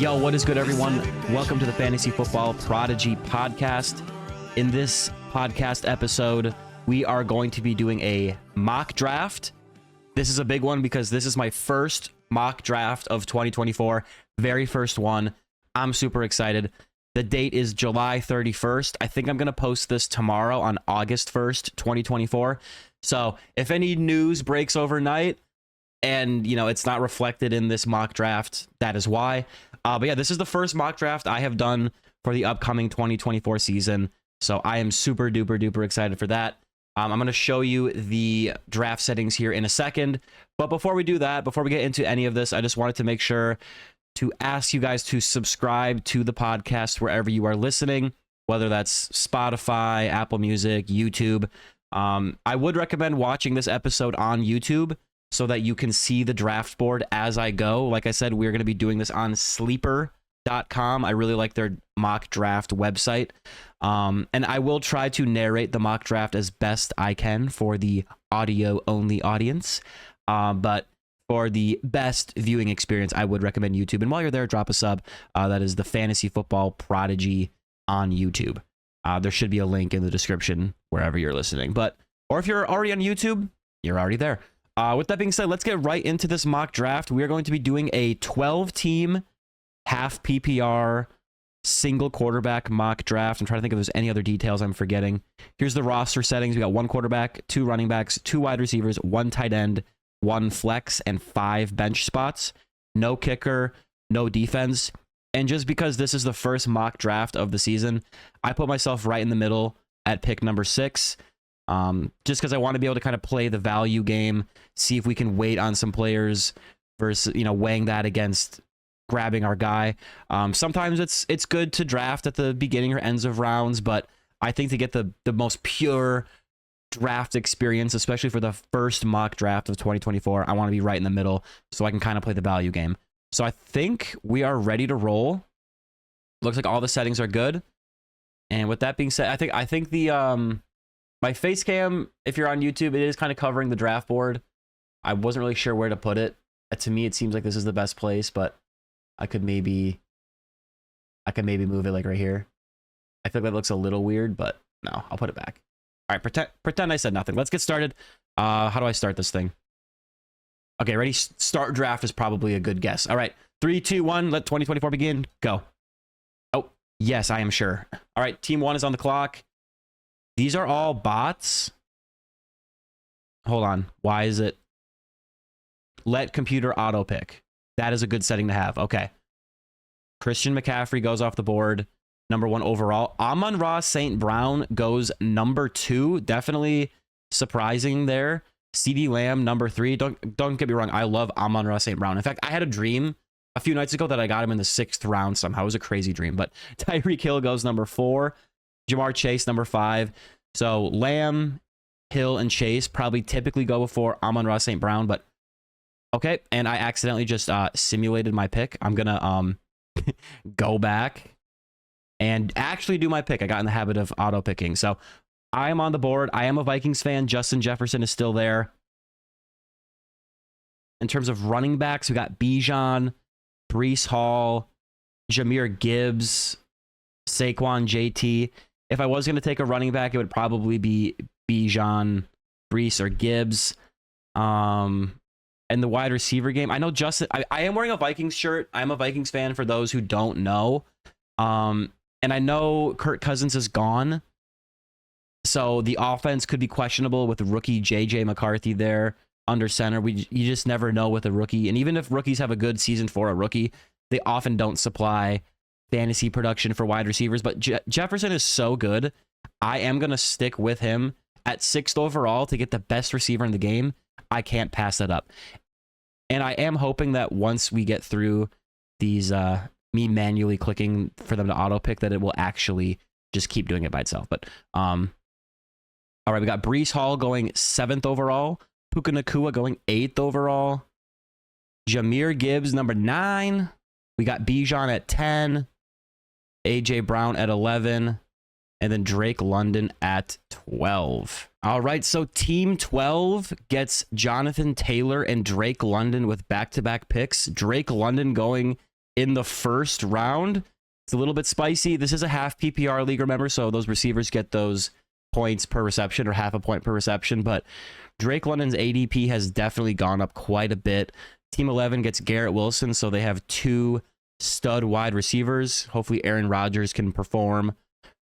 Yo, what is good, everyone? Welcome to the Fantasy Football Prodigy Podcast. In this podcast episode, we are going to be doing a mock draft. This is a big one because this is my first mock draft of 2024. Very first one. I'm super excited. The date is July 31st. I think I'm going to post this tomorrow on August 1st, 2024. So if any news breaks overnight and, it's not reflected in this mock draft, that is why. But yeah, this is the first mock draft I have done for the upcoming 2024 season. So I am super duper excited for that. I'm going to show you the draft settings here in a second. But before we do that, before we get into any of this, I just wanted to make sure to ask you guys to subscribe to the podcast wherever you are listening, whether that's Spotify, Apple Music, YouTube. I would recommend watching this episode on YouTube so that you can see the draft board as I go. Like I said, we're going to be doing this on sleeper.com. I really like their mock draft website. And I will try to narrate the mock draft as best I can for the audio only audience. But for the best viewing experience, I would recommend YouTube. And while you're there, drop a sub. That is the Fantasy Football Prodigy on YouTube. There should be a link in the description wherever you're listening. Or if you're already on YouTube, you're already there. With that being said, let's get right into this mock draft. We are going to be doing a 12-team, half PPR, single quarterback mock draft. I'm trying to think if there's any other details I'm forgetting. Here's the roster settings. We got 1 quarterback, 2 running backs, 2 wide receivers, 1 tight end, 1 flex, and 5 bench spots. No kicker, no defense. And just because this is the first mock draft of the season, I put myself right in the middle at pick number 6. Just because I want to be able to kind of play the value game, see if we can wait on some players versus, weighing that against grabbing our guy. Sometimes it's good to draft at the beginning or ends of rounds, but I think to get the most pure draft experience, especially for the first mock draft of 2024, I want to be right in the middle so I can kind of play the value game. So I think we are ready to roll. Looks like all the settings are good. And with that being said, I think the my face cam, if you're on YouTube, it is kind of covering the draft board. I wasn't really sure where to put it. To me, it seems like this is the best place, but I could maybe move it like right here. I feel like that looks a little weird, but no, I'll put it back. All right, pretend I said nothing. Let's get started. How do I start this thing? Okay, ready? Start draft is probably a good guess. All right, 3, 2, 1. Let 2024 begin. Go. Oh, yes, I am sure. All right, team 1 is on the clock. These are all bots. Hold on. Why is it? Let computer auto pick. That is a good setting to have. Okay. Christian McCaffrey goes off the board. Number 1 overall. Amon-Ra St. Brown goes number 2. Definitely surprising there. CD Lamb, number 3. Don't get me wrong. I love Amon-Ra St. Brown. In fact, I had a dream a few nights ago that I got him in the 6th round somehow. It was a crazy dream. But Tyreek Hill goes number 4. Jamar Chase, number 5. So Lamb, Hill, and Chase probably typically go before Amon-Ra St. Brown. But okay. And I accidentally just simulated my pick. I'm going to go back and actually do my pick. I got in the habit of auto picking. So I am on the board. I am a Vikings fan. Justin Jefferson is still there. In terms of running backs, we got Bijan, Breece Hall, Jahmyr Gibbs, Saquon JT. If I was going to take a running back, it would probably be Bijan, Breece, or Gibbs. And the wide receiver game, I know Justin, I am wearing a Vikings shirt. I'm a Vikings fan for those who don't know. And I know Kirk Cousins is gone. So the offense could be questionable with rookie JJ McCarthy there under center. You just never know with a rookie. And even if rookies have a good season for a rookie, they often don't supply fantasy production for wide receivers. But Jefferson is so good. I am going to stick with him at 6th overall to get the best receiver in the game. I can't pass that up. And I am hoping that once we get through these, me manually clicking for them to auto pick, that it will actually just keep doing it by itself. But, all right, we got Breece Hall going 7th overall. Puka Nacua going 8th overall. Jahmyr Gibbs, number 9. We got Bijan at 10. AJ Brown at 11. And then Drake London at 12. All right, so Team 12 gets Jonathan Taylor and Drake London with back-to-back picks. Drake London going in the first round. It's a little bit spicy. This is a half PPR league, remember, so those receivers get those points per reception or half a point per reception, but Drake London's ADP has definitely gone up quite a bit. Team 11 gets Garrett Wilson, so they have 2 stud wide receivers. Hopefully Aaron Rodgers can perform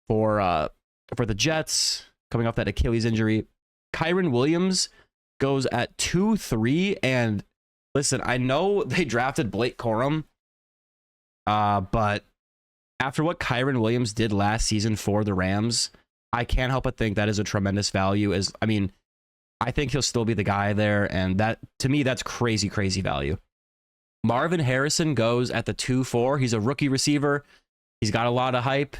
for the Jets coming off that Achilles injury. Kyron Williams goes at 2-3, and listen, I know they drafted Blake Corum, but after what Kyron Williams did last season for the Rams, I can't help but think that is a tremendous value. I think he'll still be the guy there, and that, to me, that's crazy, crazy value. Marvin Harrison goes at the 2-4. He's a rookie receiver. He's got a lot of hype.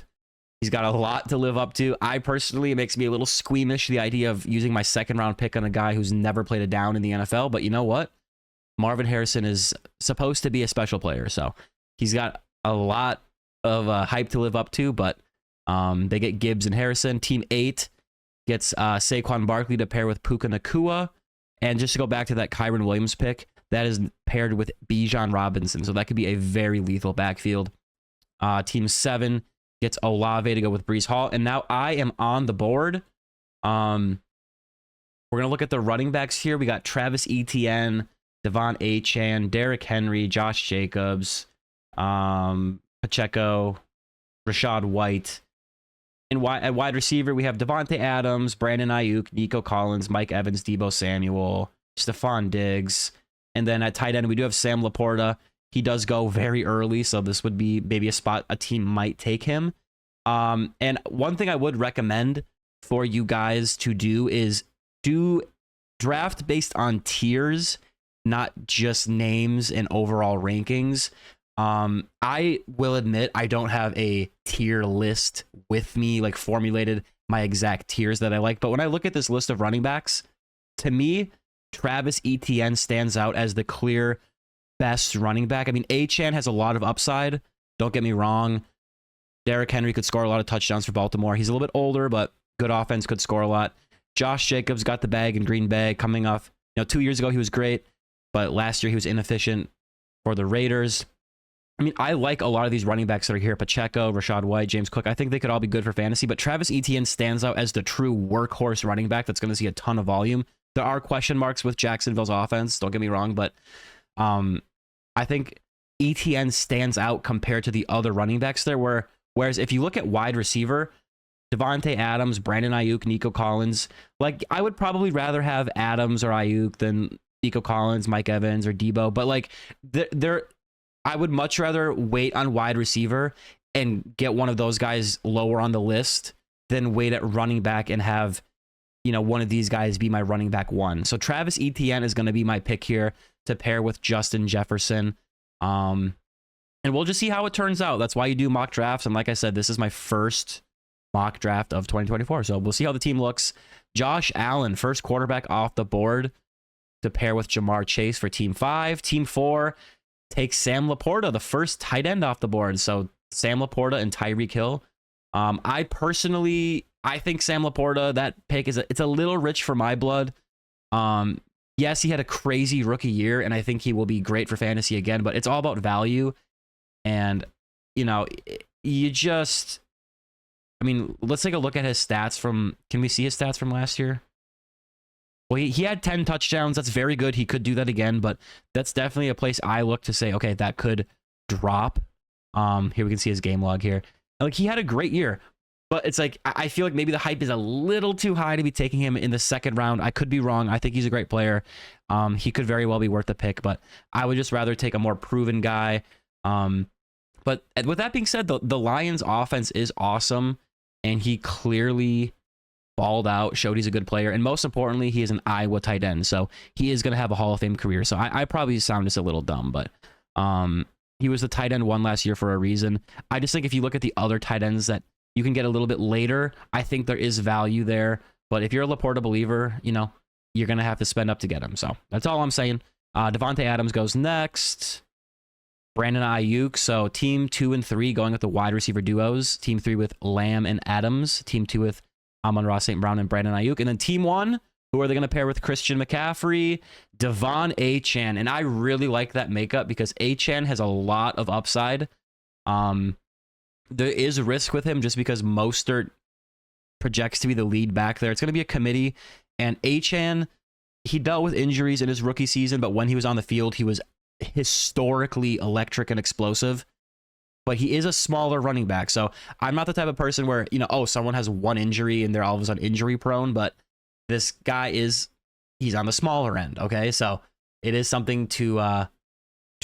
He's got a lot to live up to. I personally, it makes me a little squeamish, the idea of using my second round pick on a guy who's never played a down in the NFL. But you know what? Marvin Harrison is supposed to be a special player, so he's got a lot of hype to live up to. But they get Gibbs and Harrison. Team 8 gets Saquon Barkley to pair with Puka Nacua. And just to go back to that Kyron Williams pick, that is paired with Bijan Robinson. So that could be a very lethal backfield. Team 7 gets Olave to go with Breece Hall. And now I am on the board. We're going to look at the running backs here. We got Travis Etienne, Devon Achane, Derrick Henry, Josh Jacobs, Pacheco, Rashad White. At wide receiver, we have Devontae Adams, Brandon Ayuk, Nico Collins, Mike Evans, Deebo Samuel, Stephon Diggs. And then at tight end, we do have Sam Laporta. He does go very early, so this would be maybe a spot a team might take him. And one thing I would recommend for you guys to do is do draft based on tiers, not just names and overall rankings. I will admit I don't have a tier list with me, like formulated my exact tiers that I like. But when I look at this list of running backs, to me, Travis Etienne stands out as the clear best running back. I mean, Achane has a lot of upside. Don't get me wrong. Derrick Henry could score a lot of touchdowns for Baltimore. He's a little bit older, but good offense, could score a lot. Josh Jacobs got the bag in Green Bay coming off. 2 years ago, he was great, but last year he was inefficient for the Raiders. I mean, I like a lot of these running backs that are here. Pacheco, Rashad White, James Cook. I think they could all be good for fantasy, but Travis Etienne stands out as the true workhorse running back that's going to see a ton of volume. There are question marks with Jacksonville's offense, don't get me wrong, but I think Etienne stands out compared to the other running backs there, whereas if you look at wide receiver, Devontae Adams, Brandon Ayuk, Nico Collins, like I would probably rather have Adams or Ayuk than Nico Collins, Mike Evans, or Deebo, but like I would much rather wait on wide receiver and get one of those guys lower on the list than wait at running back and have, one of these guys be my running back 1. So Travis Etienne is going to be my pick here to pair with Justin Jefferson. And we'll just see how it turns out. That's why you do mock drafts. And like I said, this is my first mock draft of 2024. So we'll see how the team looks. Josh Allen, first quarterback off the board to pair with Jamar Chase for team 5. Team 4 takes Sam Laporta, the first tight end off the board. So Sam Laporta and Tyreek Hill. I think Sam Laporta, that pick it's a little rich for my blood. Yes, he had a crazy rookie year, and I think he will be great for fantasy again, but it's all about value. And, let's take a look at his stats can we see his stats from last year? Well, he had 10 touchdowns. That's very good. He could do that again, but that's definitely a place I look to say, okay, that could drop. Here we can see his game log here. Like, he had a great year, but it's like, I feel like maybe the hype is a little too high to be taking him in the second round. I could be wrong. I think he's a great player. He could very well be worth the pick, but I would just rather take a more proven guy. But with that being said, the Lions offense is awesome, and he clearly balled out, showed he's a good player, and most importantly, he is an Iowa tight end, so he is going to have a Hall of Fame career. So I probably sound just a little dumb, but he was the tight end 1 last year for a reason. I just think if you look at the other tight ends that you can get a little bit later, I think there is value there. But if you're a Laporta believer, you're going to have to spend up to get him. So that's all I'm saying. Devontae Adams goes next. Brandon Ayuk. So team 2 and 3 going with the wide receiver duos. Team 3 with Lamb and Adams. Team 2 with Amon-Ra St. Brown and Brandon Ayuk. And then team 1, Who are they going to pair with Christian McCaffrey? Devon Achane. And I really like that makeup because Achane has a lot of upside. There is risk with him just because Mostert projects to be the lead back there. It's going to be a committee. And Achane, he dealt with injuries in his rookie season, but when he was on the field, he was historically electric and explosive. But he is a smaller running back. So I'm not the type of person where, someone has one injury and they're all of a sudden injury prone, but this guy he's on the smaller end. Okay. So it is something to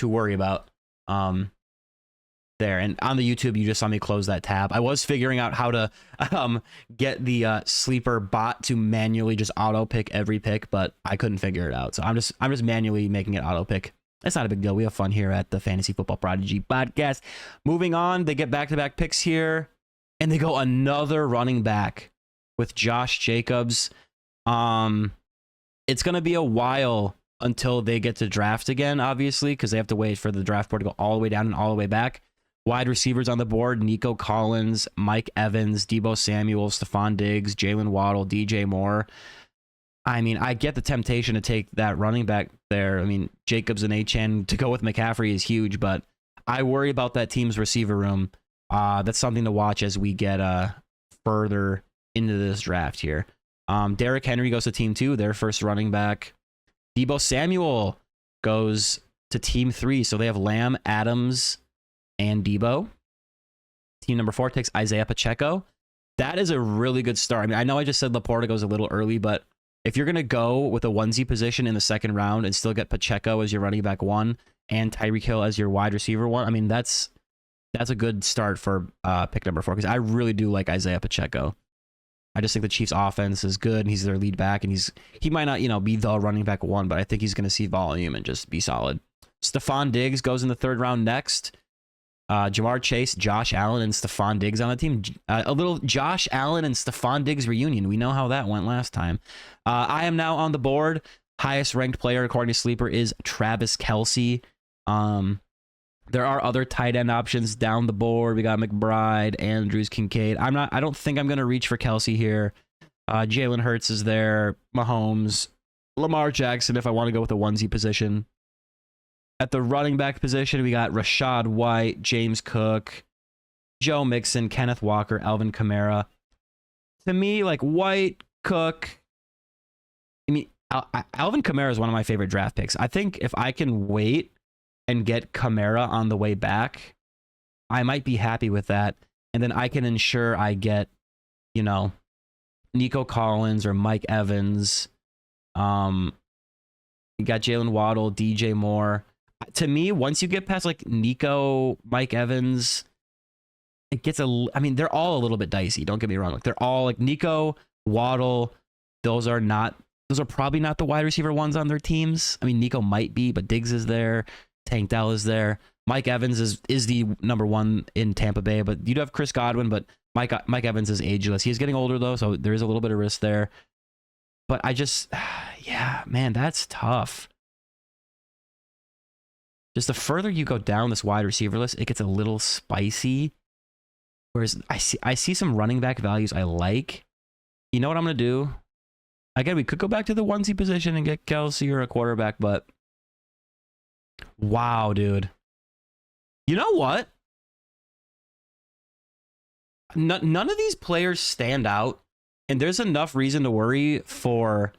worry about there. And on the YouTube, you just saw me close that tab. I was figuring out how to get the sleeper bot to manually just auto pick every pick, but I couldn't figure it out. So I'm just manually making it auto pick. It's not a big deal. We have fun here at the Fantasy Football Prodigy podcast. Moving on, they get back-to-back picks here, and they go another running back with Josh Jacobs. It's going to be a while until they get to draft again, obviously, because they have to wait for the draft board to go all the way down and all the way back. Wide receivers on the board: Nico Collins, Mike Evans, Deebo Samuel, Stephon Diggs, Jalen Waddle, DJ Moore. I mean, I get the temptation to take that running back there. I mean, Jacobs and Achane to go with McCaffrey is huge, but I worry about that team's receiver room. That's something to watch as we get further into this draft here. Derrick Henry goes to team 2, their first running back. Deebo Samuel goes to team 3, so they have Lamb, Adams, and Deebo. Team number 4 takes Isaiah Pacheco. That is a really good start. I mean, I know I just said Laporta goes a little early, but if you're going to go with a onesie position in the second round and still get Pacheco as your running back 1 and Tyreek Hill as your wide receiver 1, I mean, that's a good start for pick number 4 because I really do like Isaiah Pacheco. I just think the Chiefs' offense is good, and he's their lead back, and he might not, be the running back 1, but I think he's going to see volume and just be solid. Stephon Diggs goes in the third round next. Jamar Chase, Josh Allen, and Stephon Diggs on the team. A little Josh Allen and Stephon Diggs reunion. We know how that went last time. I am now on the board. Highest ranked player according to Sleeper is Travis Kelce. There are other tight end options down the board. We got McBride, Andrews, Kincaid. I don't think I'm gonna reach for Kelce here. Jalen Hurts is there. Mahomes, Lamar Jackson. If I want to go with a onesie position. At the running back position, we got Rashad White, James Cook, Joe Mixon, Kenneth Walker, Alvin Kamara. To me, like White, Cook. I mean, Alvin Kamara is one of my favorite draft picks. I think if I can wait and get Kamara on the way back, I might be happy with that. And then I can ensure I get, Nico Collins or Mike Evans. You got Jalen Waddle, DJ Moore. To me, once you get past like Nico, Mike Evans, it gets they're all a little bit dicey. Don't get me wrong. Like they're all like Nico, Waddle. Those are probably not the wide receiver ones on their teams. I mean, Nico might be, but Diggs is there. Tank Dell is there. Mike Evans is the number 1 in Tampa Bay, but you do have Chris Godwin, but Mike Evans is ageless. He's getting older though, so there is a little bit of risk there. But yeah, man, that's tough. Just the further you go down this wide receiver list, it gets a little spicy. Whereas I see some running back values I like. You know what I'm going to do? Again, we could go back to the onesie position and get Kelce or a quarterback, but wow, dude. You know what? None of these players stand out, and there's enough reason to worry for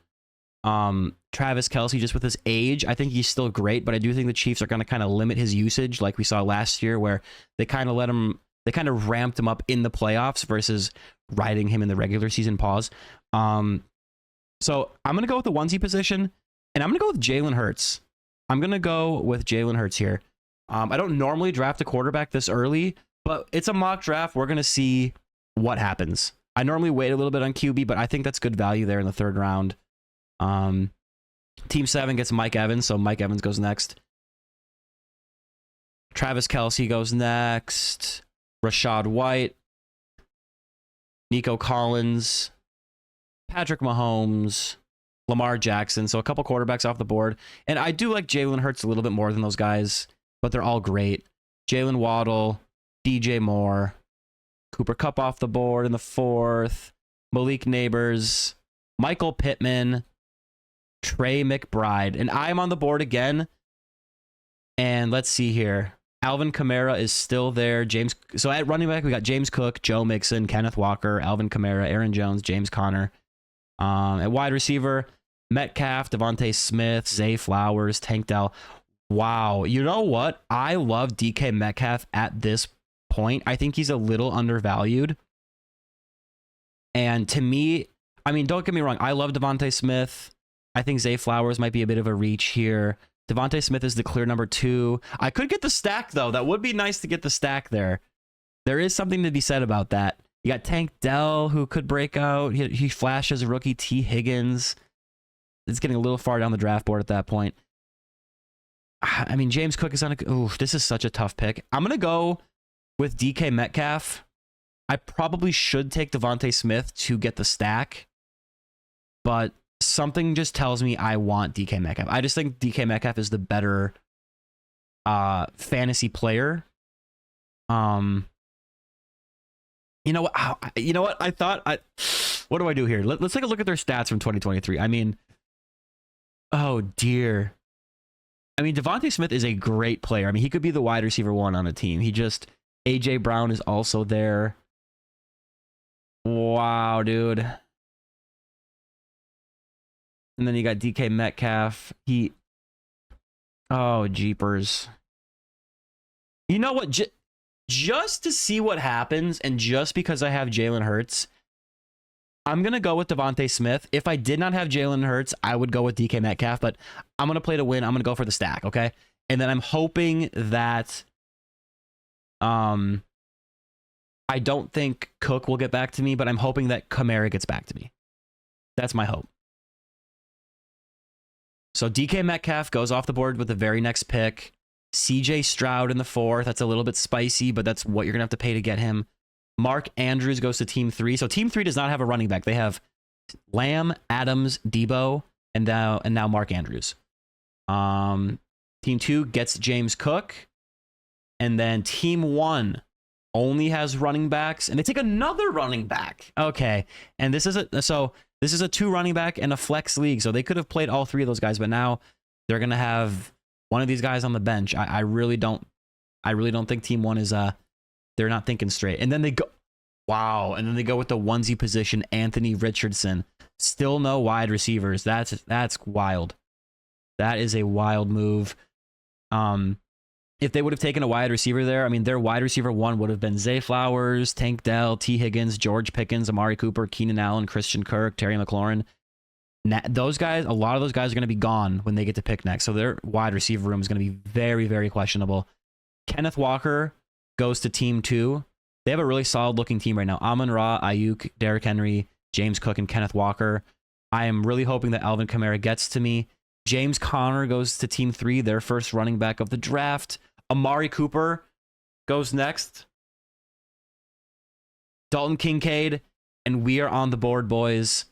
Travis Kelce just with his age. I think he's still great, but I do think the Chiefs are going to kind of limit his usage like we saw last year where they kind of ramped him up in the playoffs versus riding him in the regular season pause. So I'm going to go with the onesie position, and I'm going to go with Jalen Hurts. Here. I don't normally draft a quarterback this early, but it's a mock draft. We're going to see what happens. I normally wait a little bit on QB, but I think that's good value there in the third round. Team 7 gets Mike Evans, so Mike Evans goes next. Travis Kelce goes next. Rashad White. Nico Collins. Patrick Mahomes. Lamar Jackson. So a couple quarterbacks off the board. And I do like Jalen Hurts a little bit more than those guys, but they're all great. Jalen Waddle. DJ Moore. Cooper Kupp off the board in the 4th. Malik Neighbors. Michael Pittman. Trey McBride. And I'm on the board again. And let's see here. Alvin Kamara is still there. So at running back, we got James Cook, Joe Mixon, Kenneth Walker, Alvin Kamara, Aaron Jones, James Conner. At wide receiver, Metcalf, Devontae Smith, Zay Flowers, Tank Dell. Wow. You know what? I love DK Metcalf at this point. I think he's a little undervalued. And to me, I mean, don't get me wrong. I love Devontae Smith. I think Zay Flowers might be a bit of a reach here. Devontae Smith is the clear number 2. I could get the stack, though. That would be nice to get the stack there. There is something to be said about that. You got Tank Dell, who could break out. He flashes a rookie. T. Higgins. It's getting a little far down the draft board at that point. I mean, James Cook is on a... Ooh, this is such a tough pick. I'm going to go with DK Metcalf. I probably should take Devontae Smith to get the stack. But something just tells me I want DK Metcalf. I just think DK Metcalf is the better fantasy player. You know what? I thought what do I do here? Let's take a look at their stats from 2023. I mean, oh dear. I mean, Devontae Smith is a great player. I mean, he could be the wide receiver 1 on a team. AJ Brown is also there. Wow, dude. And then you got DK Metcalf. Oh, jeepers. You know what? Just to see what happens, and just because I have Jalen Hurts, I'm going to go with Devontae Smith. If I did not have Jalen Hurts, I would go with DK Metcalf, but I'm going to play to win. I'm going to go for the stack, okay? And then I'm hoping that I don't think Cook will get back to me, but I'm hoping that Kamara gets back to me. That's my hope. So DK Metcalf goes off the board with the very next pick. CJ Stroud in the 4th. That's a little bit spicy, but that's what you're going to have to pay to get him. Mark Andrews goes to team 3. So team 3 does not have a running back. They have Lamb, Adams, Debo, and now Mark Andrews. Team 2 gets James Cook. And then team 1 only has running backs, and they take another running back. Okay. And this is a 2 running back and a flex league. So they could have played all 3 of those guys, but now they're going to have one of these guys on the bench. I really don't think team 1 is they're not thinking straight. And then they go, wow. And then they go with the onesie position, Anthony Richardson. Still no wide receivers. That's wild. That is a wild move. If they would have taken a wide receiver there, I mean, their wide receiver 1 would have been Zay Flowers, Tank Dell, T. Higgins, George Pickens, Amari Cooper, Keenan Allen, Christian Kirk, Terry McLaurin. Those guys, a lot of those guys are going to be gone when they get to pick next. So their wide receiver room is going to be very, very questionable. Kenneth Walker goes to team 2. They have a really solid looking team right now. Amon-Ra, Ayuk, Derrick Henry, James Cook, and Kenneth Walker. I am really hoping that Alvin Kamara gets to me. James Conner goes to team 3, their first running back of the draft. Amari Cooper goes next. Dalton Kincaid, and we are on the board, boys.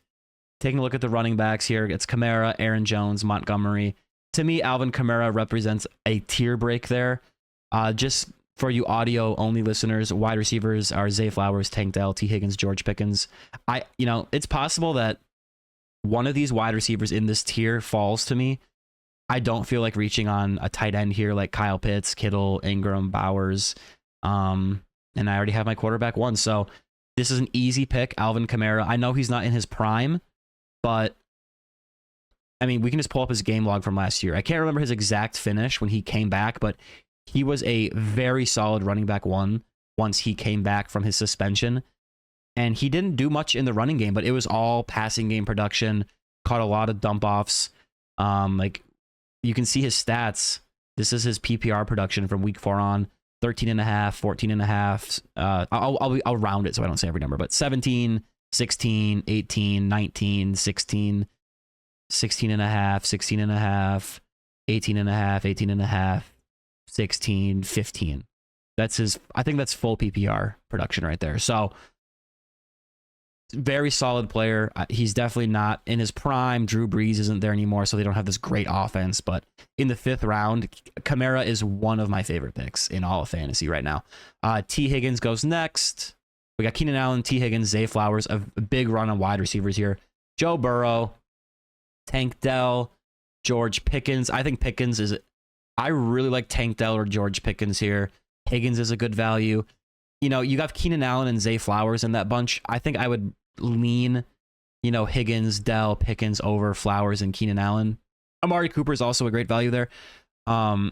Taking a look at the running backs here, it's Kamara, Aaron Jones, Montgomery. To me, Alvin Kamara represents a tier break there. Just for you audio-only listeners, wide receivers are Zay Flowers, Tank Dell, T. Higgins, George Pickens. It's possible that one of these wide receivers in this tier falls to me. I don't feel like reaching on a tight end here like Kyle Pitts, Kittle, Ingram, Bowers. And I already have my quarterback 1. So this is an easy pick, Alvin Kamara. I know he's not in his prime, but I mean, we can just pull up his game log from last year. I can't remember his exact finish when he came back, but he was a very solid running back 1 once he came back from his suspension. And he didn't do much in the running game, but it was all passing game production, caught a lot of dump offs. You can see his stats. This is his PPR production from week 4 on. 13.5, 14.5. I'll round it so I don't say every number, but 17, 16, 18, 19, 16, 16.5, 16.5, 18.5, 18.5, 16, 15. That's his, I think that's full PPR production right there. So very solid player. He's definitely not in his prime. Drew Brees isn't there anymore, so they don't have this great offense. But in the 5th round, Kamara is one of my favorite picks in all of fantasy right now. T. Higgins goes next. We got Keenan Allen, T. Higgins, Zay Flowers, a big run on wide receivers here. Joe Burrow. Tank Dell, George Pickens. I think Pickens is... I really like Tank Dell or George Pickens here. Higgins is a good value. You know, you got Keenan Allen and Zay Flowers in that bunch. I think I would lean, you know, Higgins, Dell, Pickens over Flowers and Keenan Allen. Amari Cooper is also a great value there. I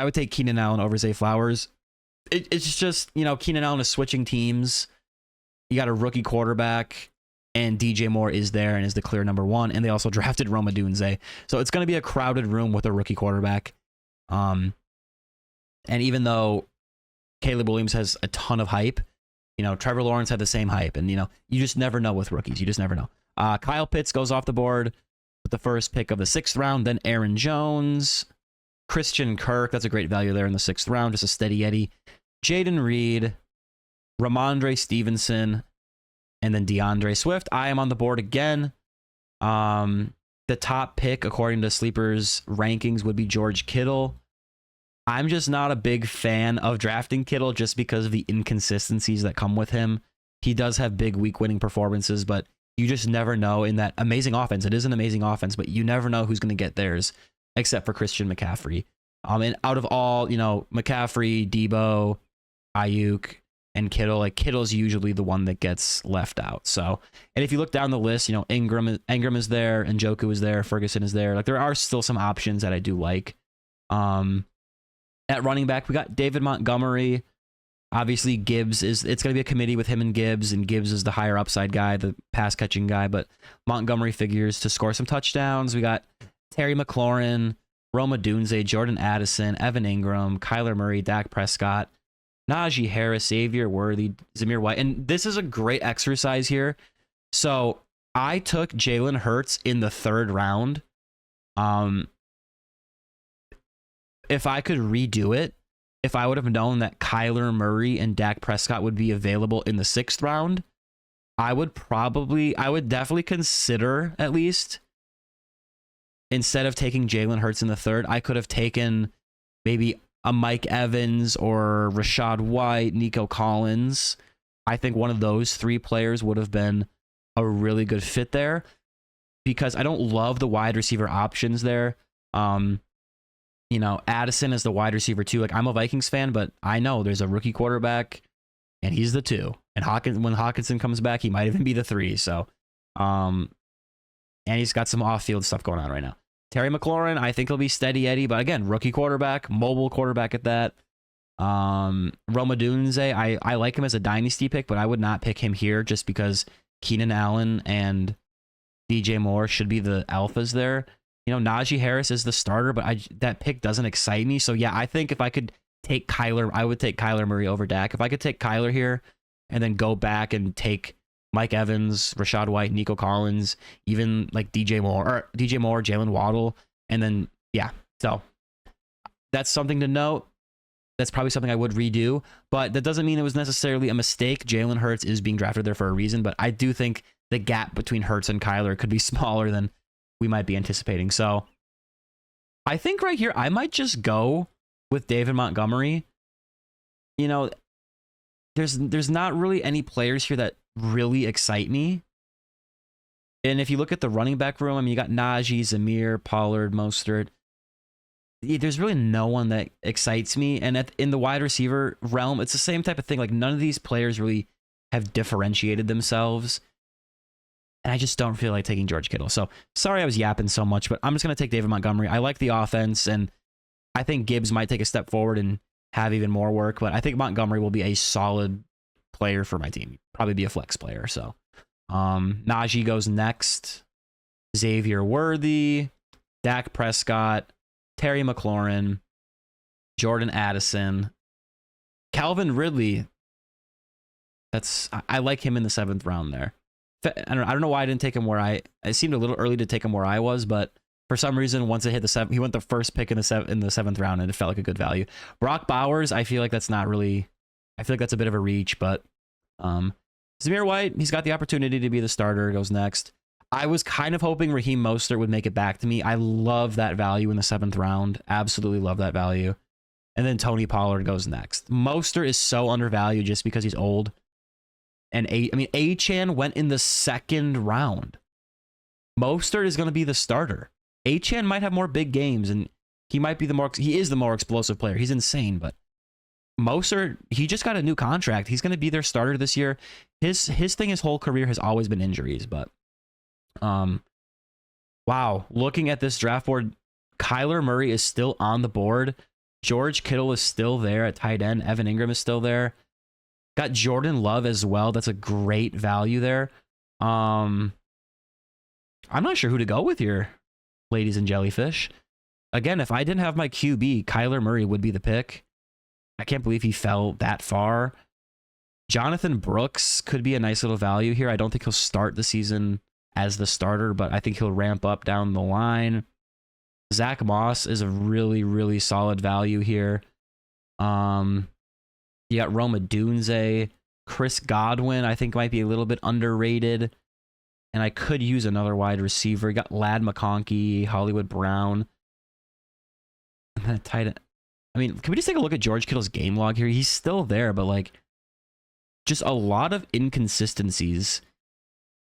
would take Keenan Allen over Zay Flowers. It's just, you know, Keenan Allen is switching teams. You got a rookie quarterback, and DJ Moore is there and is the clear number one. And they also drafted Rome Odunze. So it's going to be a crowded room with a rookie quarterback. And even though Caleb Williams has a ton of hype, you know, Trevor Lawrence had the same hype. And, you know, you just never know with rookies. You just never know. Kyle Pitts goes off the board with the first pick of the 6th round. Then Aaron Jones, Christian Kirk. That's a great value there in the 6th round. Just a steady Eddie. Jaden Reed, Ramondre Stevenson, and then DeAndre Swift. I am on the board again. The top pick, according to Sleeper's rankings, would be George Kittle. I'm just not a big fan of drafting Kittle just because of the inconsistencies that come with him. He does have big week-winning performances, but you just never know in that amazing offense. It is an amazing offense, but you never know who's going to get theirs, except for Christian McCaffrey. And out of all, you know, McCaffrey, Debo, Ayuk, and Kittle, like Kittle's usually the one that gets left out. So, and if you look down the list, you know, Ingram is there, Njoku is there, Ferguson is there. Like there are still some options that I do like. At running back, we got David Montgomery. Obviously, Gibbs it's going to be a committee with him and Gibbs is the higher upside guy, the pass catching guy, but Montgomery figures to score some touchdowns. We got Terry McLaurin, Rome Odunze, Jordan Addison, Evan Ingram, Kyler Murray, Dak Prescott, Najee Harris, Xavier Worthy, Zamir White. And this is a great exercise here. So I took Jalen Hurts in the 3rd round. If I could redo it, if I would have known that Kyler Murray and Dak Prescott would be available in the 6th round, I would definitely consider, at least, instead of taking Jalen Hurts in the 3rd, I could have taken maybe a Mike Evans or Rashad White, Nico Collins. I think one of those 3 players would have been a really good fit there because I don't love the wide receiver options there. You know, Addison is the wide receiver too. Like I'm a Vikings fan, but I know there's a rookie quarterback and he's the 2. And when Hawkinson comes back, he might even be the 3. So, and he's got some off-field stuff going on right now. Terry McLaurin, I think he'll be steady Eddie, but again, rookie quarterback, mobile quarterback at that. Rome Odunze, I like him as a dynasty pick, but I would not pick him here just because Keenan Allen and DJ Moore should be the alphas there. You know, Najee Harris is the starter, but that pick doesn't excite me. So yeah, I think if I could take Kyler, I would take Kyler Murray over Dak. If I could take Kyler here and then go back and take Mike Evans, Rashad White, Nico Collins, even like DJ Moore, Jalen Waddle, and then yeah. So that's something to note. That's probably something I would redo, but that doesn't mean it was necessarily a mistake. Jalen Hurts is being drafted there for a reason, but I do think the gap between Hurts and Kyler could be smaller than we might be anticipating. So I think right here, I might just go with David Montgomery. You know, there's not really any players here that really excite me. And if you look at the running back room, I mean, you got Najee, Zamir, Pollard, Mostert. There's really no one that excites me. And in the wide receiver realm, it's the same type of thing. Like none of these players really have differentiated themselves. And I just don't feel like taking George Kittle. So sorry I was yapping so much, but I'm just going to take David Montgomery. I like the offense, and I think Gibbs might take a step forward and have even more work, but I think Montgomery will be a solid player for my team. Probably be a flex player. So Najee goes next. Xavier Worthy, Dak Prescott, Terry McLaurin, Jordan Addison, Calvin Ridley. I like him in the 7th round there. I don't know why I didn't take him where it seemed a little early to take him where I was, but for some reason, once it hit the 7th, he went the first pick in the 7th round, and it felt like a good value. Brock Bowers, I feel like that's not really, I feel like that's a bit of a reach, but Zamir White, he's got the opportunity to be the starter, goes next. I was kind of hoping Raheem Mostert would make it back to me. I love that value in the 7th round. Absolutely love that value. And then Tony Pollard goes next. Mostert is so undervalued just because he's old. And Achane went in the 2nd round. Mostert is going to be the starter. Achane might have more big games, and he is the more explosive player. He's insane, but Mostert, he just got a new contract. He's going to be their starter this year. His thing his whole career has always been injuries, but wow, looking at this draft board, Kyler Murray is still on the board. George Kittle is still there at tight end. Evan Ingram is still there. Got Jordan Love as well. That's a great value there. I'm not sure who to go with here, ladies and jellyfish. Again, if I didn't have my QB, Kyler Murray would be the pick. I can't believe he fell that far. Jonathan Brooks could be a nice little value here. I don't think he'll start the season as the starter, but I think he'll ramp up down the line. Zach Moss is a really, really solid value here. You got Roma Dunze. Chris Godwin, I think, might be a little bit underrated. And I could use another wide receiver. You got Ladd McConkey, Hollywood Brown. And then a tight end. I mean, can we just take a look at George Kittle's game log here? He's still there, but like just a lot of inconsistencies.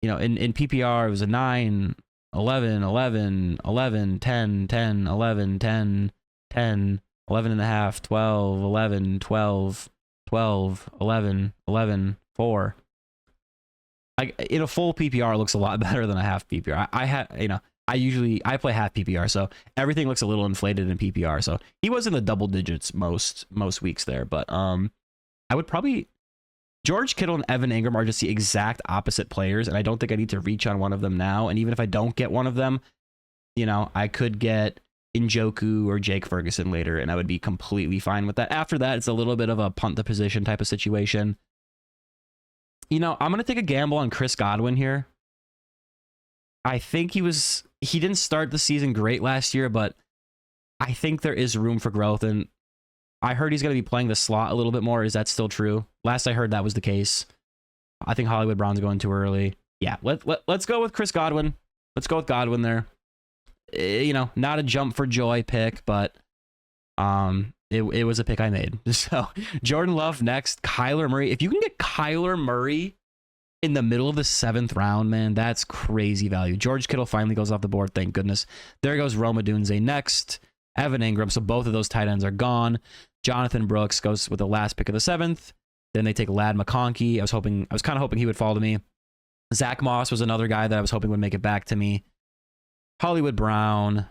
You know, in PPR, it was a 9, 11, 11, 11, 10, 10, 11, 10, 10, 11 and a half, 12, 11, 12, 12, 11, 11, 4. In a full PPR, it looks a lot better than a half PPR. I play half PPR, so everything looks a little inflated in PPR. So he was in the double digits most weeks there, but I would probably George Kittle and Evan Ingram are just the exact opposite players, and I don't think I need to reach on one of them now. And even if I don't get one of them, you know, I could get Njoku or Jake Ferguson later, and I would be completely fine with that. After that, it's a little bit of a punt the position type of situation. You know, I'm going to take a gamble on Chris Godwin here. I think he didn't start the season great last year, but I think there is room for growth. And I heard he's going to be playing the slot a little bit more. Is that still true? Last I heard that was the case. I think Hollywood Brown's going too early. Yeah, let's go with Chris Godwin. Let's go with Godwin there. You know, not a jump for joy pick, but it was a pick I made. So Jordan Love next, Kyler Murray. If you can get Kyler Murray in the middle of the 7th round, man, that's crazy value. George Kittle finally goes off the board, thank goodness. There goes Roma Dunze next. Evan Ingram, so both of those tight ends are gone. Jonathan Brooks goes with the last pick of the 7th. Then they take Ladd McConkey. I was kind of hoping he would fall to me. Zach Moss was another guy that I was hoping would make it back to me. Hollywood Brown,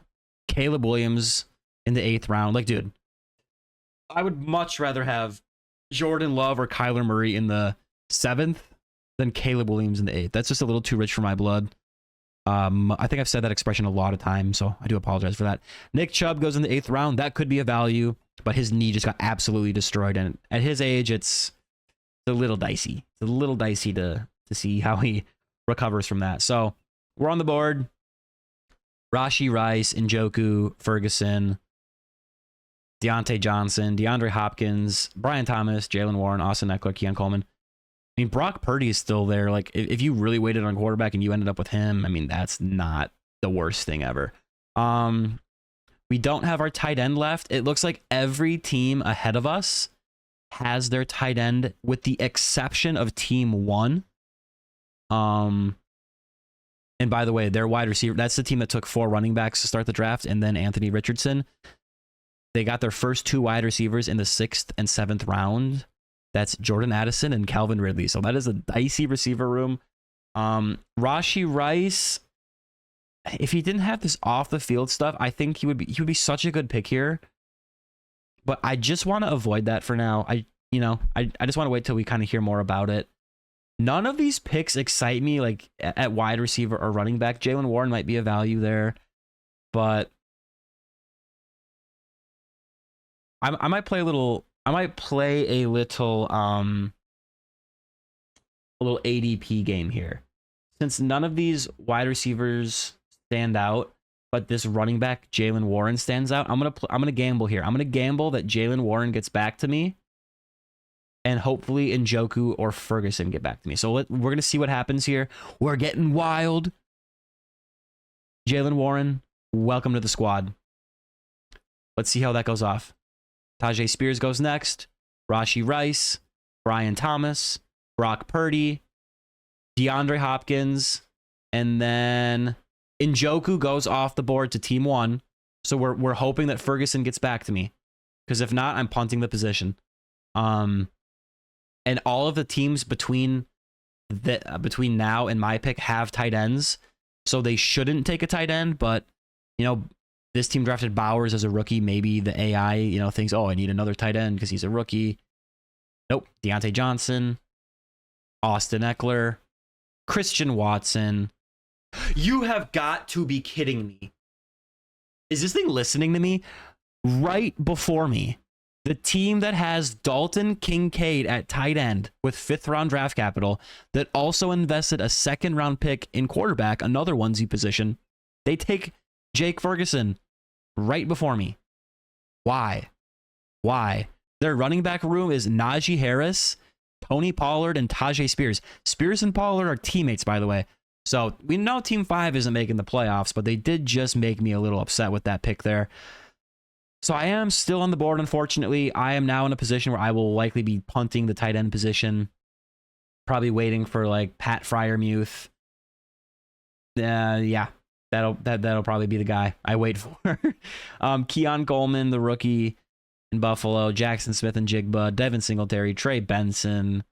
Caleb Williams in the 8th round. Like, dude, I would much rather have Jordan Love or Kyler Murray in the 7th than Caleb Williams in the 8th. That's just a little too rich for my blood. I think I've said that expression a lot of times, so I do apologize for that. Nick Chubb goes in the 8th round. That could be a value, but his knee just got absolutely destroyed. And at his age, it's a little dicey. It's a little dicey to see how he recovers from that. So we're on the board. Rashee Rice, Njoku, Ferguson, Deontay Johnson, DeAndre Hopkins, Brian Thomas, Jalen Warren, Austin Eckler, Keon Coleman. I mean, Brock Purdy is still there. Like, if you really waited on quarterback and you ended up with him, I mean, that's not the worst thing ever. We don't have our tight end left. It looks like every team ahead of us has their tight end, with the exception of Team 1. And by the way, their wide receiver, that's the team that took 4 running backs to start the draft, and then Anthony Richardson. They got their first 2 wide receivers in the 6th and 7th round. That's Jordan Addison and Calvin Ridley. So that is a dicey receiver room. Rashee Rice, if he didn't have this off the field stuff, I think he would be such a good pick here. But I just want to avoid that for now. I just want to wait till we kind of hear more about it. None of these picks excite me, like at wide receiver or running back. Jalen Warren might be a value there, but I might play a little ADP game here. Since none of these wide receivers stand out, but this running back Jalen Warren stands out, I'm gonna gamble here. I'm gonna gamble that Jalen Warren gets back to me, and hopefully Njoku or Ferguson get back to me. So we're gonna see what happens here. We're getting wild. Jalen Warren, welcome to the squad. Let's see how that goes off. Tajay Spears goes next. Rashee Rice, Brian Thomas, Brock Purdy, DeAndre Hopkins, and then Njoku goes off the board to team 1. So we're hoping that Ferguson gets back to me. Because if not, I'm punting the position. And all of the teams between now and my pick have tight ends. So they shouldn't take a tight end, but this team drafted Bowers as a rookie. Maybe the AI, thinks, oh, I need another tight end because he's a rookie. Nope. Deontay Johnson, Austin Eckler, Christian Watson. You have got to be kidding me. Is this thing listening to me? Right before me, the team that has Dalton Kincaid at tight end with 5th round draft capital that also invested a 2nd round pick in quarterback, another onesie position, they take Jake Ferguson right before me. Why? Their running back room is Najee Harris, Tony Pollard, and Tajay Spears. Spears and Pollard are teammates, by the way. So we know Team 5 isn't making the playoffs, but they did just make me a little upset with that pick there. So I am still on the board, unfortunately. I am now in a position where I will likely be punting the tight end position. Probably waiting for like Pat Freiermuth. Yeah, that'll probably be the guy I wait for. Keon Coleman, the rookie in Buffalo, Jackson Smith and Jigba, Devin Singletary, Trey Benson,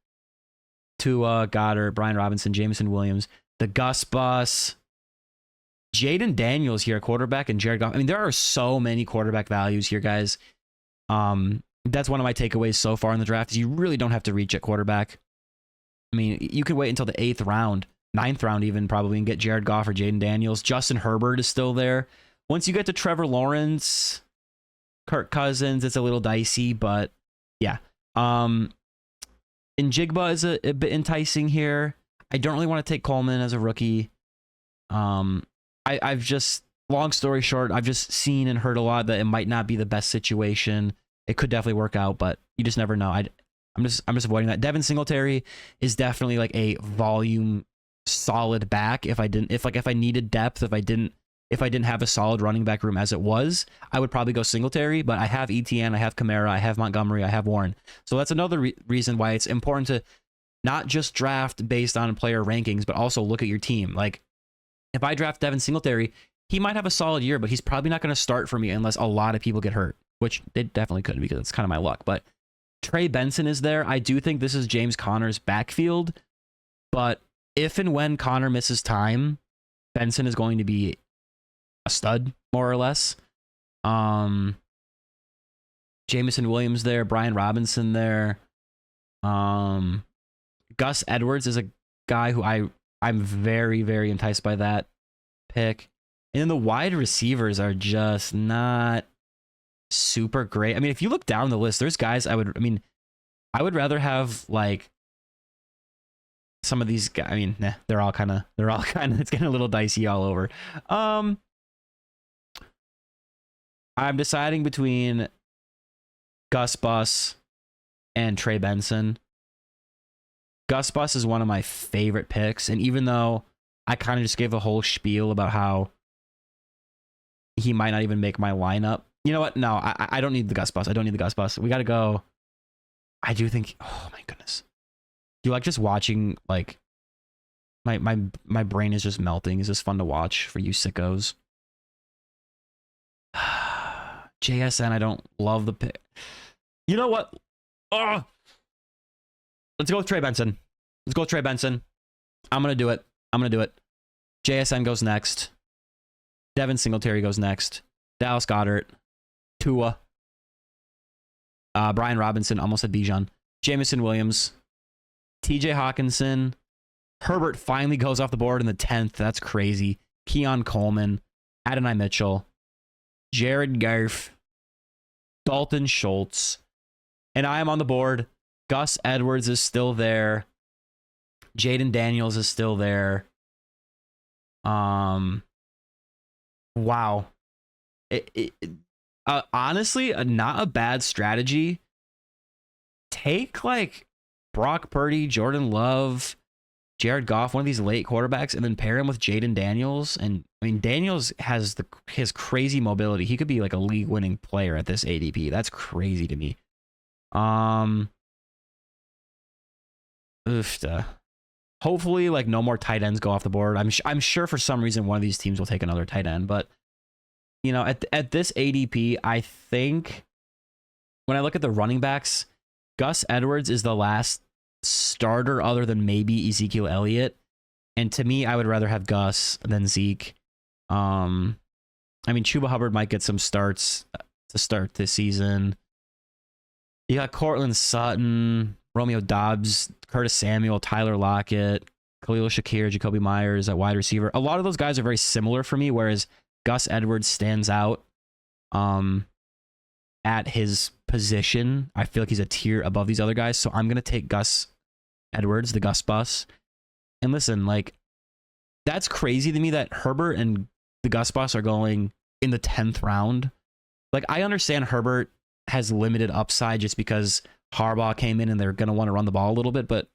Tua, Goddard, Brian Robinson, Jameson Williams, the Gus Bus, Jaden Daniels here, quarterback, and Jared Goff. I mean, there are so many quarterback values here, guys. That's one of my takeaways so far in the draft is you really don't have to reach at quarterback. I mean, you can wait until the 8th round, 9th round even probably, and get Jared Goff or Jaden Daniels. Justin Herbert is still there. Once you get to Trevor Lawrence, Kirk Cousins, it's a little dicey, but yeah. And Jigba is a bit enticing here. I don't really want to take Coleman as a rookie. I've just, long story short, I've just seen and heard a lot that it might not be the best situation. It could definitely work out, but you just never know. I'm just avoiding that. Devin Singletary is definitely like a volume solid back. If I needed depth, if I didn't have a solid running back room as it was, I would probably go Singletary, but I have ETN, I have Kamara, I have Montgomery, I have Warren. So that's another reason why it's important to not just draft based on player rankings, but also look at your team. Like, if I draft Devin Singletary, he might have a solid year, but he's probably not going to start for me unless a lot of people get hurt, which they definitely could because it's kind of my luck. But Trey Benson is there. I do think this is James Conner's backfield, but if and when Connor misses time, Benson is going to be a stud, more or less. Jameson Williams there, Brian Robinson there. Gus Edwards is a guy who I'm very, very enticed by that pick. And then the wide receivers are just not super great. I mean, if you look down the list, there's guys I would rather have like some of these guys. I mean, they're all kind of, it's getting a little dicey all over. I'm deciding between Gus Bus and Trey Benson. Gus Bus is one of my favorite picks, and even though I kind of just gave a whole spiel about how he might not even make my lineup, you know what? No, I don't need the Gus Bus. I don't need the Gus Bus. We got to go. I do think, oh my goodness. You like just watching, like, my brain is just melting. Is this fun to watch for you sickos? JSN, I don't love the pick. You know what? Oh! Let's go with Trey Benson. I'm going to do it. JSN goes next. Devin Singletary goes next. Dallas Goedert. Tua. Brian Robinson, almost at Bijan. Jameson Williams. TJ Hawkinson. Herbert finally goes off the board in the 10th. That's crazy. Keon Coleman. Adonai Mitchell. Jared Goff. Dalton Schultz. And I am on the board. Gus Edwards is still there. Jaden Daniels is still there. Wow. Honestly, not a bad strategy. Take like Brock Purdy, Jordan Love, Jared Goff, one of these late quarterbacks, and then pair him with Jaden Daniels. And I mean, Daniels has his crazy mobility. He could be like a league-winning player at this ADP. That's crazy to me. Hopefully, like, no more tight ends go off the board. I'm sure for some reason one of these teams will take another tight end, but you know, at this ADP, I think when I look at the running backs, Gus Edwards is the last starter other than maybe Ezekiel Elliott. And to me, I would rather have Gus than Zeke. I mean, Chuba Hubbard might get some starts to start this season. You got Cortland Sutton, Romeo Dobbs, Curtis Samuel, Tyler Lockett, Khalil Shakir, Jacoby Myers at wide receiver. A lot of those guys are very similar for me, whereas Gus Edwards stands out at his position. I feel like he's a tier above these other guys. So I'm going to take Gus Edwards, the Gus bus. And listen, like, that's crazy to me that Herbert and the Gus bus are going in the 10th round. Like, I understand Herbert has limited upside just because Harbaugh came in and they're going to want to run the ball a little bit, but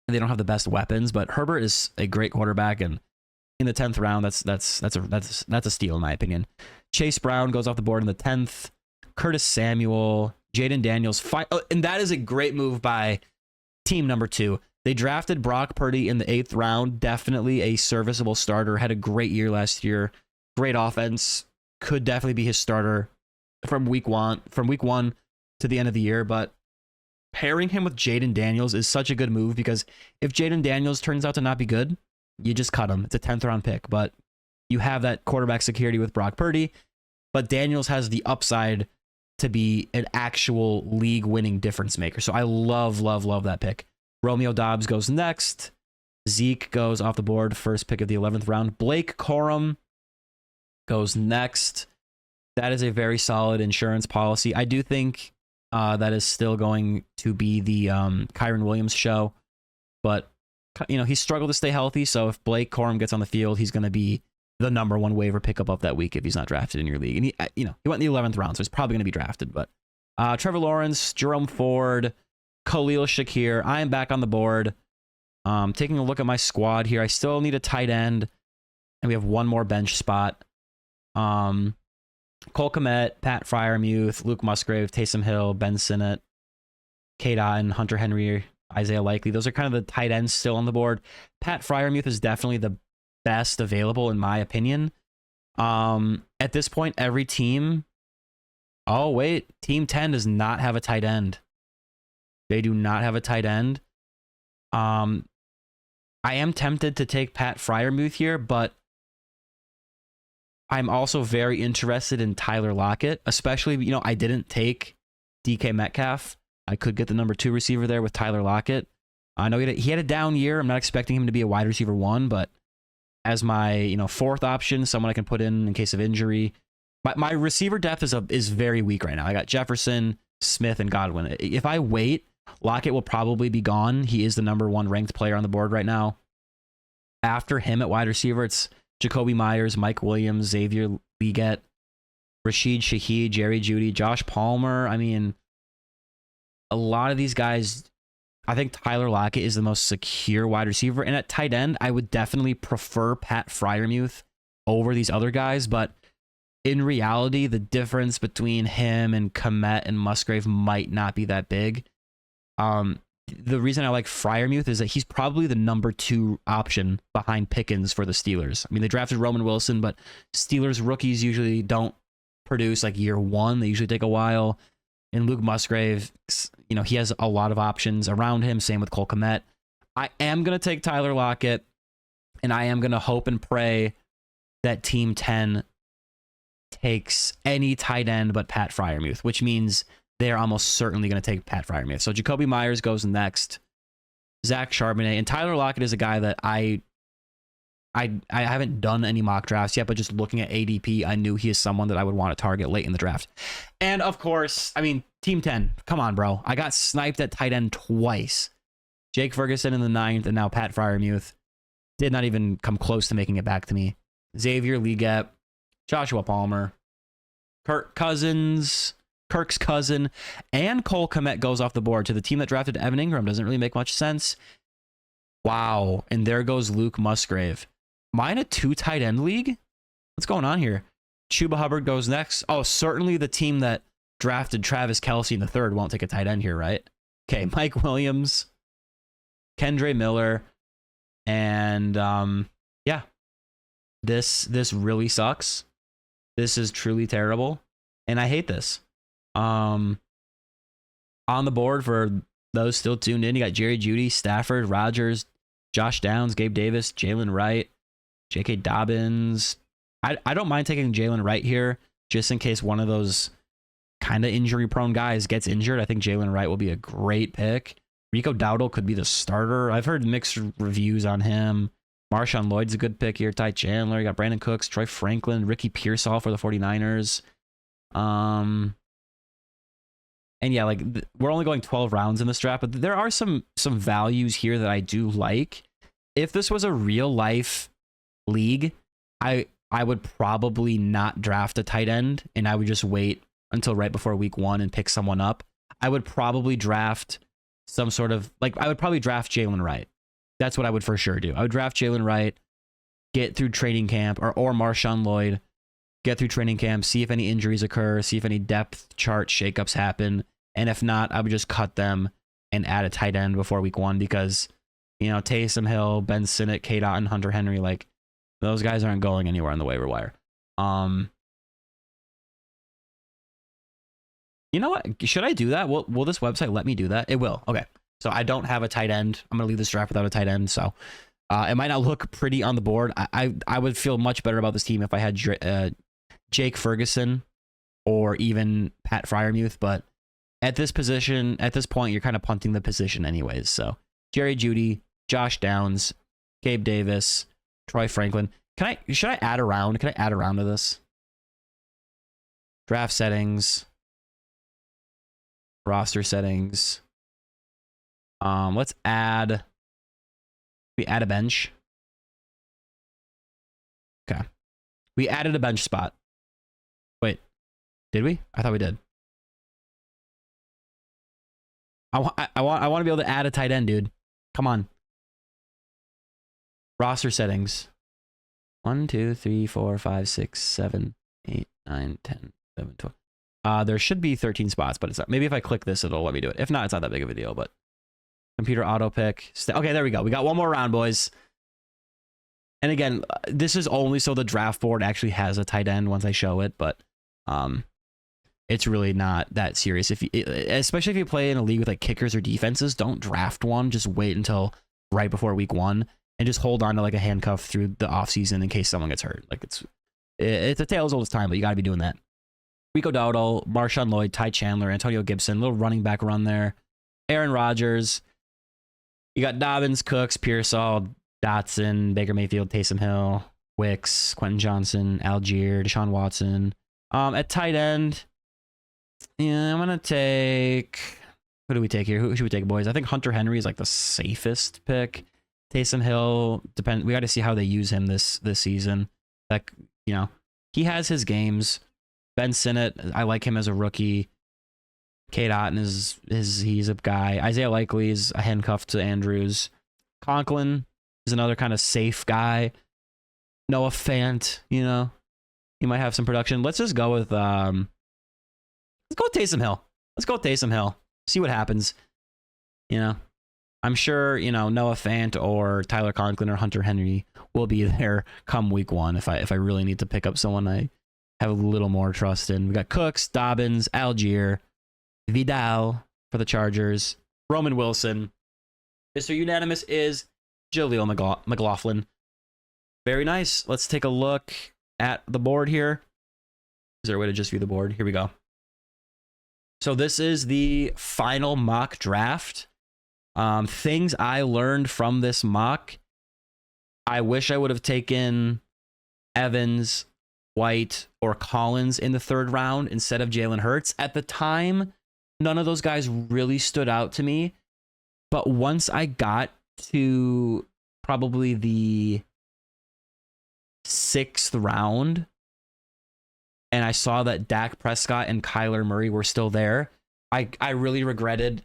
they don't have the best weapons. But Herbert is a great quarterback, and in the 10th round, that's a steal in my opinion. Chase Brown goes off the board in the 10th. Curtis Samuel, Jaden Daniels, and that is a great move by team number 2. They drafted Brock Purdy in the 8th round. Definitely a serviceable starter. Had a great year last year. Great offense. Could definitely be his starter from week one to the end of the year. But pairing him with Jaden Daniels is such a good move, because if Jaden Daniels turns out to not be good, you just cut him. It's a 10th round pick, but you have that quarterback security with Brock Purdy. But Daniels has the upside to be an actual league winning difference maker. So I love that pick. Romeo Dobbs goes next. Zeke goes off the board, first pick of the 11th round. Blake Corum goes next. That is a very solid insurance policy. I do think that is still going to be the Kyron Williams show, but you know, he struggled to stay healthy. So if Blake Corum gets on the field, he's going to be the number 1 waiver pickup of that week if he's not drafted in your league. And he went in the 11th round, so he's probably going to be drafted. But Trevor Lawrence, Jerome Ford, Khalil Shakir. I am back on the board. Taking a look at my squad here, I still need a tight end, and we have one more bench spot. Cole Kmet, Pat Freiermuth, Luke Musgrave, Taysom Hill, Ben Sinnott, Cade Otton, Hunter Henry, Isaiah Likely. Those are kind of the tight ends still on the board. Pat Freiermuth is definitely the best available in my opinion. At this point, every team... Oh, wait. Team 10 does not have a tight end. They do not have a tight end. I am tempted to take Pat Freiermuth here, but I'm also very interested in Tyler Lockett, especially, you know, I didn't take DK Metcalf. I could get the number 2 receiver there with Tyler Lockett. I know he had a down year. I'm not expecting him to be a wide receiver 1, but as my, you know, 4th option, someone I can put in case of injury. My receiver depth is very weak right now. I got Jefferson, Smith, and Godwin. If I wait, Lockett will probably be gone. He is the number 1 ranked player on the board right now. After him at wide receiver, it's Jacoby Myers, Mike Williams, Xavier Legette, Rashid Shaheed, Jerry Jeudy, Josh Palmer. I mean, a lot of these guys, I think Tyler Lockett is the most secure wide receiver. And at tight end, I would definitely prefer Pat Freiermuth over these other guys. But in reality, the difference between him and Kmet and Musgrave might not be that big. The reason I like Freiermuth is that he's probably the number 2 option behind Pickens for the Steelers. I mean, they drafted Roman Wilson, but Steelers rookies usually don't produce like year 1. They usually take a while. And Luke Musgrave, you know, he has a lot of options around him. Same with Cole Kmet. I am going to take Tyler Lockett, and I am going to hope and pray that Team 10 takes any tight end but Pat Freiermuth, which means they're almost certainly going to take Pat Freiermuth. So Jacoby Myers goes next. Zach Charbonnet, and Tyler Lockett is a guy that I haven't done any mock drafts yet, but just looking at ADP, I knew he is someone that I would want to target late in the draft. And of course, I mean, Team 10, come on, bro. I got sniped at tight end twice. Jake Ferguson in the 9th, and now Pat Freiermuth. Did not even come close to making it back to me. Xavier Legette, Joshua Palmer, Kirk's cousin, and Cole Kmet goes off the board to the team that drafted Evan Ingram. Doesn't really make much sense. Wow. And there goes Luke Musgrave. Am I in a 2 tight end league? What's going on here? Chuba Hubbard goes next. Oh, certainly the team that drafted Travis Kelce in the 3rd won't take a tight end here, right? Okay, Mike Williams, Kendre Miller, And yeah, this really sucks. This is truly terrible, and I hate this. On the board for those still tuned in, you got Jerry Jeudy, Stafford, Rodgers, Josh Downs, Gabe Davis, Jalen Wright, J.K. Dobbins. I don't mind taking Jalen Wright here just in case one of those kind of injury-prone guys gets injured. I think Jalen Wright will be a great pick. Rico Dowdle could be the starter. I've heard mixed reviews on him. Marshawn Lloyd's a good pick here. Ty Chandler. You got Brandon Cooks, Troy Franklin, Ricky Pearsall for the 49ers. And yeah, like we're only going 12 rounds in this draft, but there are some values here that I do like. If this was a real life league, I would probably not draft a tight end, and I would just wait until right before week 1 and pick someone up. I would probably draft some sort of I would probably draft Jalen Wright. That's what I would for sure do. I would draft Jalen Wright, get through training camp, or Marshawn Lloyd, get through training camp, see if any injuries occur, see if any depth chart shakeups happen, and if not, I would just cut them and add a tight end before week 1 because, you know, Taysom Hill, Ben Sinnott, K-Dot, and Hunter Henry, like, those guys aren't going anywhere on the waiver wire. You know what? Should I do that? Will this website let me do that? It will. Okay. So I don't have a tight end. I'm going to leave this draft without a tight end. So it might not look pretty on the board. I would feel much better about this team if I had Jake Ferguson or even Pat Freiermuth. But at this position, at this point, you're kind of punting the position anyways. So Jerry Jeudy, Josh Downs, Gabe Davis, Troy Franklin. Should I add a round? Can I add a round to this? Draft settings. Roster settings. Let's add. We add a bench. Okay. We added a bench spot. Wait, did we? I thought we did. I want to be able to add a tight end, dude. Come on. Roster settings. 1, 2, 3, 4, 5, 6, 7, 8, 9, 10, 11, 12. There should be 13 spots, but it's not. Maybe if I click this, it'll let me do it. If not, it's not that big of a deal, but computer auto pick. Okay, there we go. We got one more round, boys. And again, this is only so the draft board actually has a tight end once I show it, but it's really not that serious. Especially if you play in a league with like kickers or defenses, don't draft one. Just wait until right before week 1 and just hold on to like a handcuff through the offseason in case someone gets hurt. Like it's a tale as old as time, but you got to be doing that. Rico Dowdle, Marshawn Lloyd, Ty Chandler, Antonio Gibson, little running back run there. Aaron Rodgers. You got Dobbins, Cooks, Pearsall, Dotson, Baker Mayfield, Taysom Hill, Wicks, Quentin Johnson, Algier, Deshaun Watson. At tight end, yeah, I'm gonna take. Who do we take here? Who should we take, boys? I think Hunter Henry is like the safest pick. Taysom Hill, we got to see how they use him this season. Like, you know, he has his games. Ben Sinnott, I like him as a rookie. K-Dot he's a guy. Isaiah Likely is a handcuff to Andrews. Conklin is another kind of safe guy. Noah Fant, you know, he might have some production. Let's just go with let's go with Taysom Hill. Let's go with Taysom Hill. See what happens. You know, I'm sure, you know, Noah Fant or Tyler Conklin or Hunter Henry will be there come week 1 if I really need to pick up someone I have a little more trust in. We got Cooks, Dobbins, Algier, Vidal for the Chargers, Roman Wilson. Mr. Unanimous is Jaleel McLaughlin. Very nice. Let's take a look at the board here. Is there a way to just view the board? Here we go. So this is the final mock draft. Things I learned from this mock. I wish I would have taken Evans, White, or Collins in the 3rd round instead of Jalen Hurts. At the time, none of those guys really stood out to me. But once I got to probably the 6th round and I saw that Dak Prescott and Kyler Murray were still there, I really regretted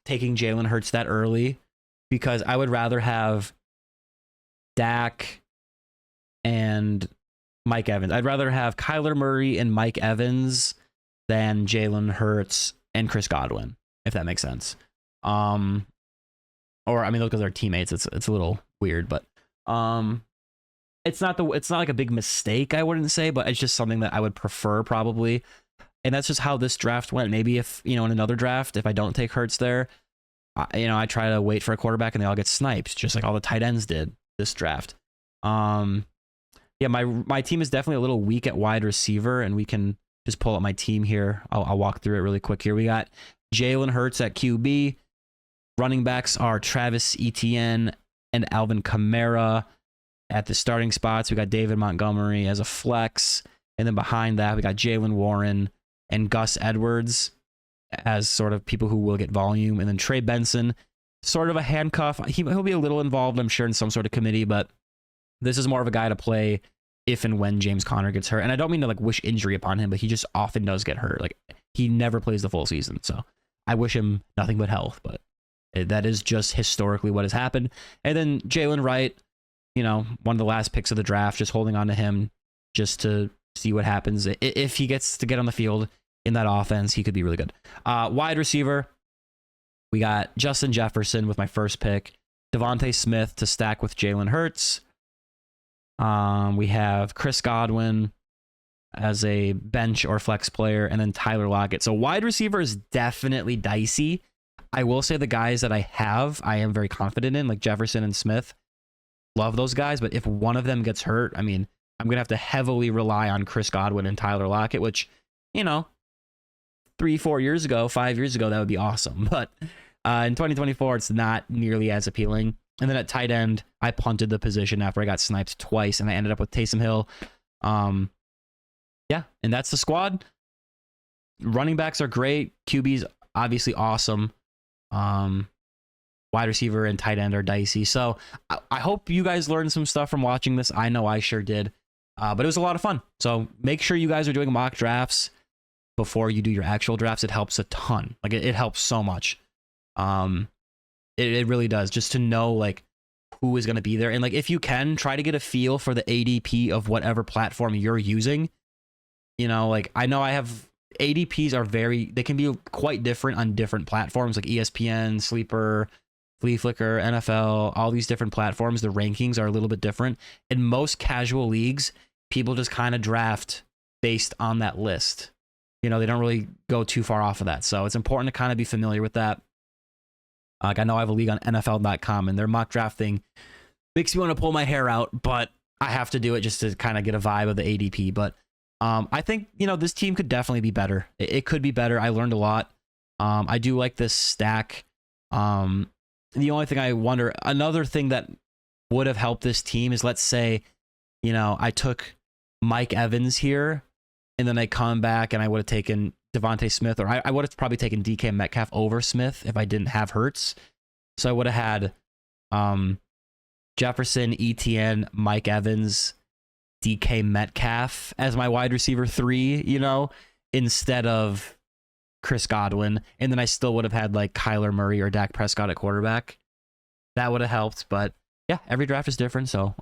taking Jalen Hurts that early because I would rather have Dak and Mike Evans. I'd rather have Kyler Murray and Mike Evans than Jalen Hurts and Chris Godwin, if that makes sense. or I mean, because they're teammates, it's a little weird, but it's not like a big mistake, I wouldn't say, but it's just something that I would prefer probably. And that's just how this draft went. Maybe if, in another draft, if I don't take Hurts there, I try to wait for a quarterback and they all get sniped, just like all the tight ends did this draft. Yeah, my team is definitely a little weak at wide receiver, and we can just pull up my team here. I'll walk through it really quick here. We got Jalen Hurts at QB. Running backs are Travis Etienne and Alvin Kamara. At the starting spots, we got David Montgomery as a flex. And then behind that, we got Jalen Warren and Gus Edwards as sort of people who will get volume. And then Trey Benson, sort of a handcuff. He'll be a little involved, I'm sure, in some sort of committee, but this is more of a guy to play if and when James Conner gets hurt. And I don't mean to wish injury upon him, but he just often does get hurt. He never plays the full season. So I wish him nothing but health, but that is just historically what has happened. And then Jalen Wright, one of the last picks of the draft, just holding on to him just to see what happens. If he gets to get on the field in that offense, he could be really good. Wide receiver, we got Justin Jefferson with my first pick, Devontae Smith to stack with Jalen Hurts. We have Chris Godwin as a bench or flex player, and then Tyler Lockett. So wide receiver is definitely dicey. I will say the guys that I have, I am very confident in, like Jefferson and Smith. Love those guys, but if one of them gets hurt, I mean, I'm going to have to heavily rely on Chris Godwin and Tyler Lockett, which, 3-4 years ago, 5 years ago, that would be awesome. But in 2024, it's not nearly as appealing. And then at tight end, I punted the position after I got sniped twice, and I ended up with Taysom Hill. Yeah, and that's the squad. Running backs are great. QB's obviously awesome. Wide receiver and tight end are dicey. So I hope you guys learned some stuff from watching this. I know I sure did. But it was a lot of fun. So make sure you guys are doing mock drafts before you do your actual drafts. It helps a ton. It helps so much. It really does, just to know who is going to be there. And if you can, try to get a feel for the ADP of whatever platform you're using. I know I have ADPs are they can be quite different on different platforms like ESPN, Sleeper, Flea Flicker, NFL, all these different platforms. The rankings are a little bit different. In most casual leagues, people just kind of draft based on that list. They don't really go too far off of that. So it's important to kind of be familiar with that. I know I have a league on NFL.com, and their mock draft thing makes me want to pull my hair out, but I have to do it just to kind of get a vibe of the ADP. But I think, this team could definitely be better. It could be better. I learned a lot. I do like this stack. The only thing I wonder, another thing that would have helped this team is, let's say, I took Mike Evans here, and then I come back and I would have taken Devontae Smith, or I would have probably taken DK Metcalf over Smith if I didn't have Hurts. So I would have had Jefferson, Etienne, Mike Evans, DK Metcalf as my wide receiver 3, instead of Chris Godwin. And then I still would have had Kyler Murray or Dak Prescott at quarterback. That would have helped. But yeah, every draft is different. So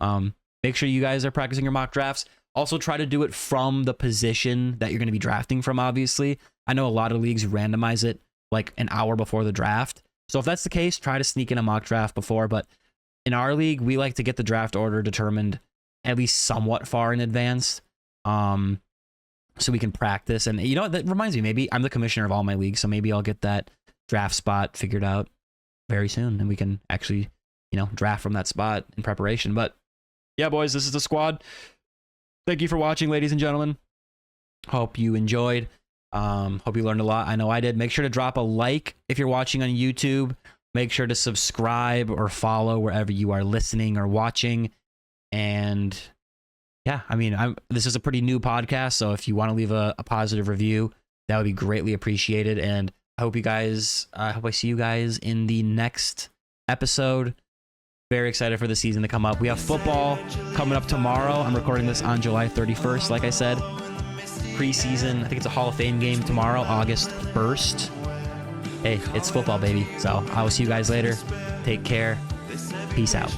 make sure you guys are practicing your mock drafts. Also, try to do it from the position that you're going to be drafting from, obviously. I know a lot of leagues randomize it an hour before the draft. So if that's the case, try to sneak in a mock draft before. But in our league, we like to get the draft order determined at least somewhat far in advance, so we can practice. And that reminds me, maybe I'm the commissioner of all my leagues, so maybe I'll get that draft spot figured out very soon, and we can actually, draft from that spot in preparation. But yeah, boys, this is the squad. Thank you for watching, ladies and gentlemen. Hope you enjoyed. Hope you learned a lot. I know I did. Make sure to drop a like if you're watching on YouTube. Make sure to subscribe or follow wherever you are listening or watching. And yeah, this is a pretty new podcast, so if you want to leave a positive review, that would be greatly appreciated. And I hope I see you guys in the next episode. Very excited for the season to come up. We have football coming up tomorrow. I'm recording this on July 31st, like I said. Preseason, I think it's a Hall of Fame game tomorrow, August 1st. Hey, it's football, baby. So I will see you guys later. Take care. Peace out.